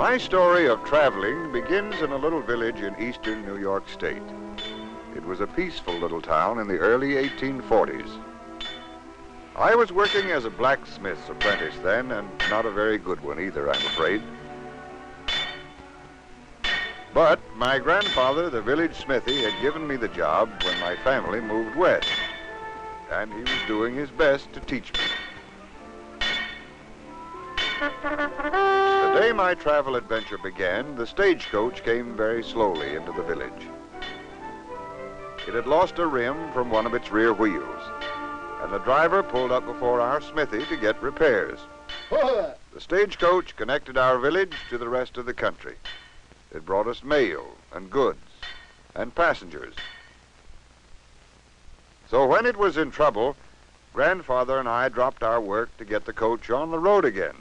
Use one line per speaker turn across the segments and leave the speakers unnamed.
My story of traveling begins in a little village in eastern New York State. It was a peaceful little town in the early 1840s. I was working as a blacksmith's apprentice then, and not a very good one either, I'm afraid. But my grandfather, the village smithy, had given me the job when my family moved west, and he was doing his best to teach me. The day my travel adventure began, the stagecoach came very slowly into the village. It had lost a rim from one of its rear wheels, and the driver pulled up before our smithy to get repairs. The stagecoach connected our village to the rest of the country. It brought us mail and goods and passengers. So when it was in trouble, Grandfather and I dropped our work to get the coach on the road again.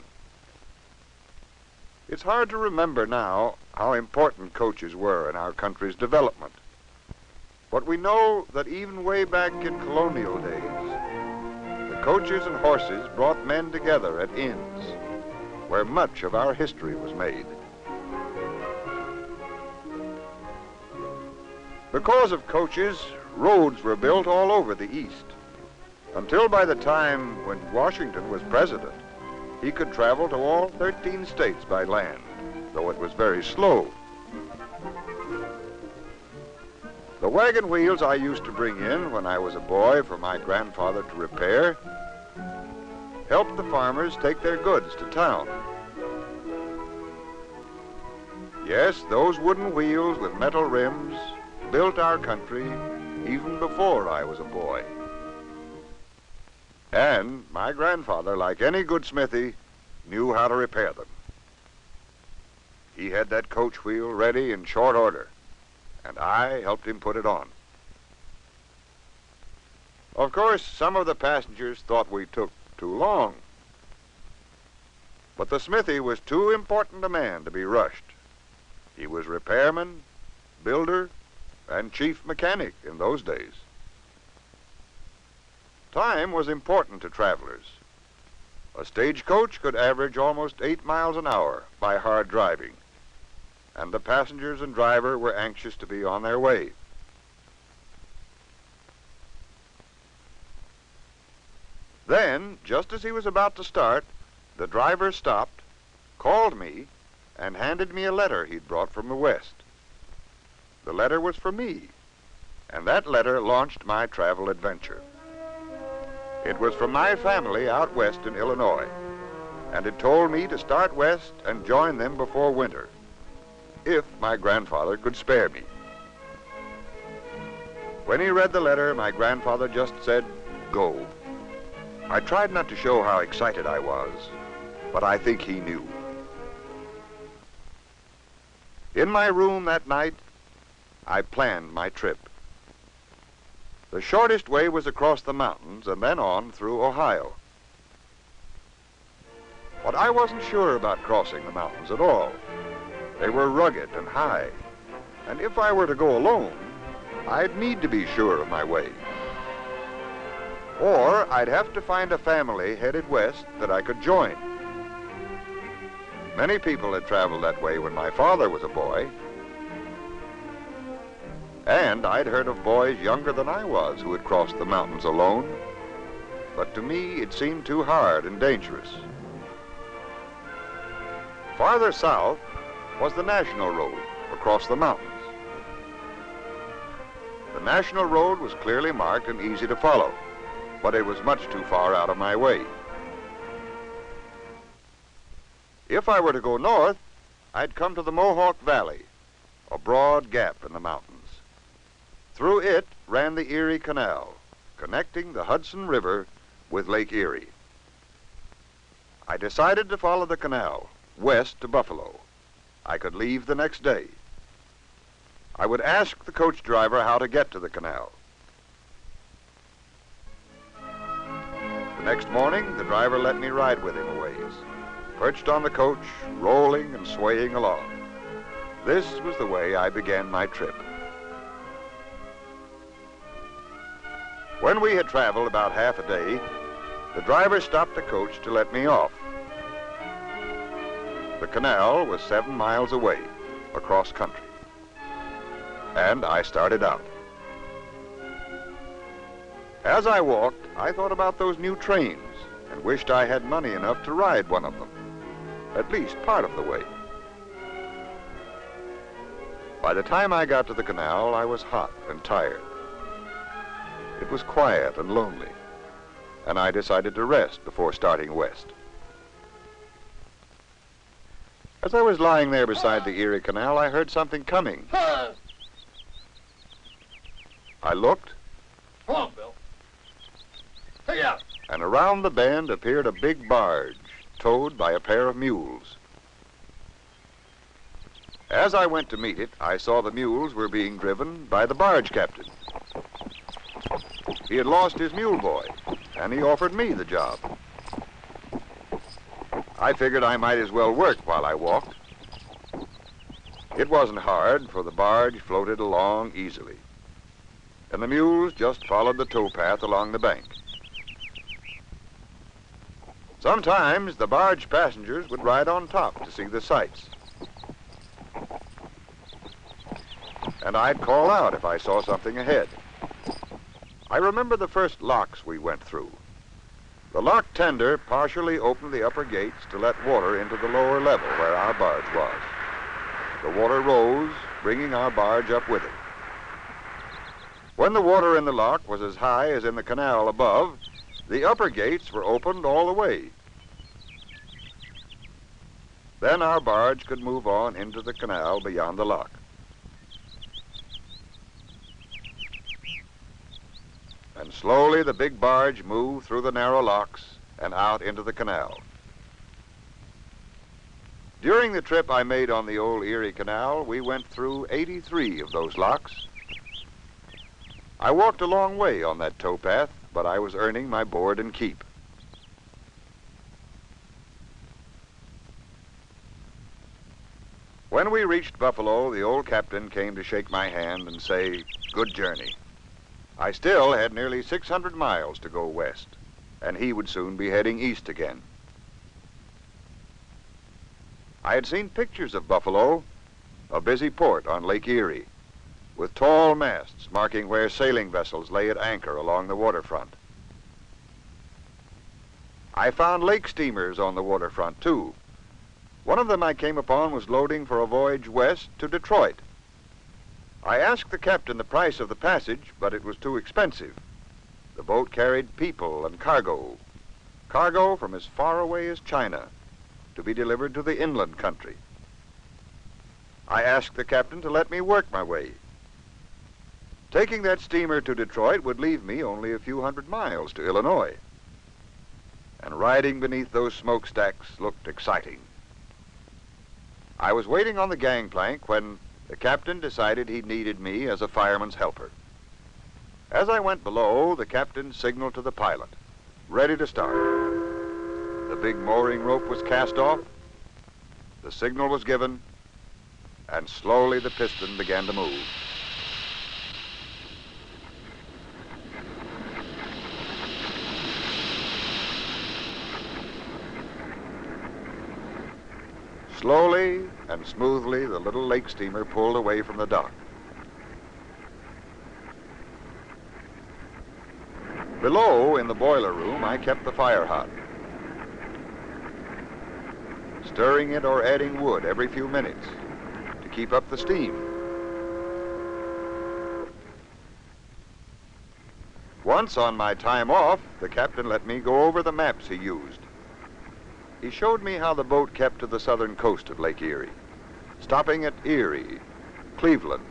It's hard to remember now how important coaches were in our country's development. But we know that even way back in colonial days, the coaches and horses brought men together at inns, where much of our history was made. Because of coaches, roads were built all over the East, until by the time when Washington was president, he could travel to all 13 states by land, though it was very slow. The wagon wheels I used to bring in when I was a boy for my grandfather to repair helped the farmers take their goods to town. Yes, those wooden wheels with metal rims built our country even before I was a boy. And my grandfather, like any good smithy, knew how to repair them. He had that coach wheel ready in short order, and I helped him put it on. Of course, some of the passengers thought we took too long, but the smithy was too important a man to be rushed. He was repairman, builder, and chief mechanic in those days. Time was important to travelers. A stagecoach could average almost 8 miles an hour by hard driving, and the passengers and driver were anxious to be on their way. Then, just as he was about to start, the driver stopped, called me, and handed me a letter he'd brought from the West. The letter was for me, and that letter launched my travel adventure. It was from my family out west in Illinois, and it told me to start west and join them before winter, if my grandfather could spare me. When he read the letter, my grandfather just said, "Go." I tried not to show how excited I was, but I think he knew. In my room that night, I planned my trip. The shortest way was across the mountains and then on through Ohio. But I wasn't sure about crossing the mountains at all. They were rugged and high, and if I were to go alone, I'd need to be sure of my way. Or I'd have to find a family headed west that I could join. Many people had traveled that way when my father was a boy, and I'd heard of boys younger than I was who had crossed the mountains alone, but to me it seemed too hard and dangerous. Farther south was the National Road across the mountains. The National Road was clearly marked and easy to follow, but it was much too far out of my way. If I were to go north, I'd come to the Mohawk Valley, a broad gap in the mountains. Through it ran the Erie Canal, connecting the Hudson River with Lake Erie. I decided to follow the canal west to Buffalo. I could leave the next day. I would ask the coach driver how to get to the canal. The next morning, the driver let me ride with him a ways, perched on the coach, rolling and swaying along. This was the way I began my trip. When we had traveled about half a day, the driver stopped the coach to let me off. The canal was 7 miles away, across country. And I started out. As I walked, I thought about those new trains and wished I had money enough to ride one of them, at least part of the way. By the time I got to the canal, I was hot and tired. It was quiet and lonely, and I decided to rest before starting west. As I was lying there beside the Erie Canal, I heard something coming. I looked.
Come on, Bill. Hey, out.
And around the bend appeared a big barge, towed by a pair of mules. As I went to meet it, I saw the mules were being driven by the barge captain. He had lost his mule boy, and he offered me the job. I figured I might as well work while I walked. It wasn't hard, for the barge floated along easily, and the mules just followed the towpath along the bank. Sometimes the barge passengers would ride on top to see the sights. And I'd call out if I saw something ahead. I remember the first locks we went through. The lock tender partially opened the upper gates to let water into the lower level where our barge was. The water rose, bringing our barge up with it. When the water in the lock was as high as in the canal above, the upper gates were opened all the way. Then our barge could move on into the canal beyond the lock. And slowly the big barge moved through the narrow locks and out into the canal. During the trip I made on the old Erie Canal, we went through 83 of those locks. I walked a long way on that towpath, but I was earning my board and keep. When we reached Buffalo, the old captain came to shake my hand and say, "Good journey." I still had nearly 600 miles to go west, and he would soon be heading east again. I had seen pictures of Buffalo, a busy port on Lake Erie, with tall masts marking where sailing vessels lay at anchor along the waterfront. I found lake steamers on the waterfront, too. One of them I came upon was loading for a voyage west to Detroit. I asked the captain the price of the passage, but it was too expensive. The boat carried people and cargo from as far away as China, to be delivered to the inland country. I asked the captain to let me work my way. Taking that steamer to Detroit would leave me only a few hundred miles to Illinois, and riding beneath those smokestacks looked exciting. I was waiting on the gangplank when the captain decided he needed me as a fireman's helper. As I went below, the captain signaled to the pilot, ready to start. The big mooring rope was cast off, the signal was given, and slowly the piston began to move. Slowly and smoothly, the little lake steamer pulled away from the dock. Below, in the boiler room, I kept the fire hot, stirring it or adding wood every few minutes to keep up the steam. Once on my time off, the captain let me go over the maps he used. He showed me how the boat kept to the southern coast of Lake Erie, stopping at Erie, Cleveland,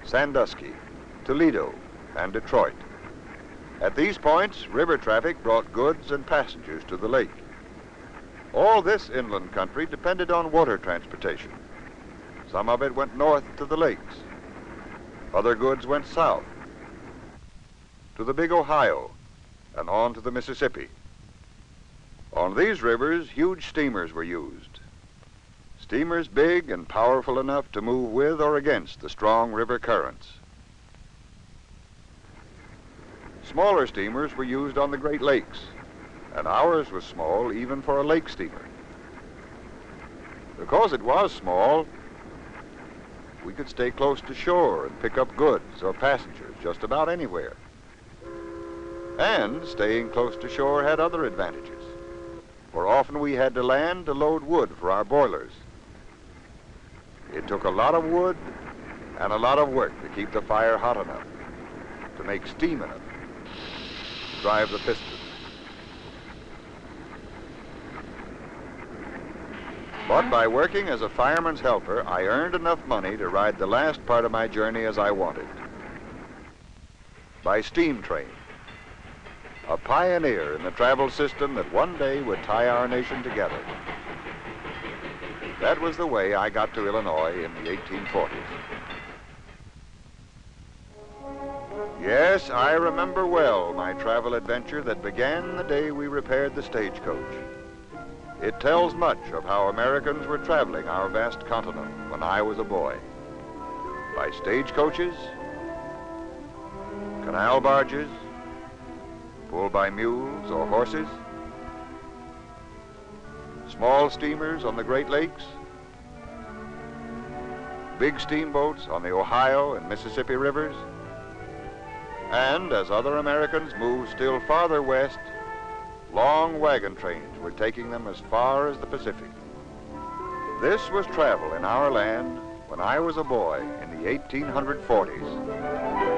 Sandusky, Toledo, and Detroit. At these points, river traffic brought goods and passengers to the lake. All this inland country depended on water transportation. Some of it went north to the lakes. Other goods went south to the big Ohio and on to the Mississippi. On these rivers, huge steamers were used. Steamers big and powerful enough to move with or against the strong river currents. Smaller steamers were used on the Great Lakes, and ours was small even for a lake steamer. Because it was small, we could stay close to shore and pick up goods or passengers just about anywhere. And staying close to shore had other advantages, for often we had to land to load wood for our boilers. It took a lot of wood and a lot of work to keep the fire hot enough, to make steam enough, to drive the pistons. But by working as a fireman's helper, I earned enough money to ride the last part of my journey as I wanted. By steam train, a pioneer in the travel system that one day would tie our nation together. That was the way I got to Illinois in the 1840s. Yes, I remember well my travel adventure that began the day we repaired the stagecoach. It tells much of how Americans were traveling our vast continent when I was a boy. By stagecoaches, canal barges, pulled by mules or horses, small steamers on the Great Lakes, big steamboats on the Ohio and Mississippi rivers, and as other Americans moved still farther west, long wagon trains were taking them as far as the Pacific. This was travel in our land when I was a boy in the 1840s.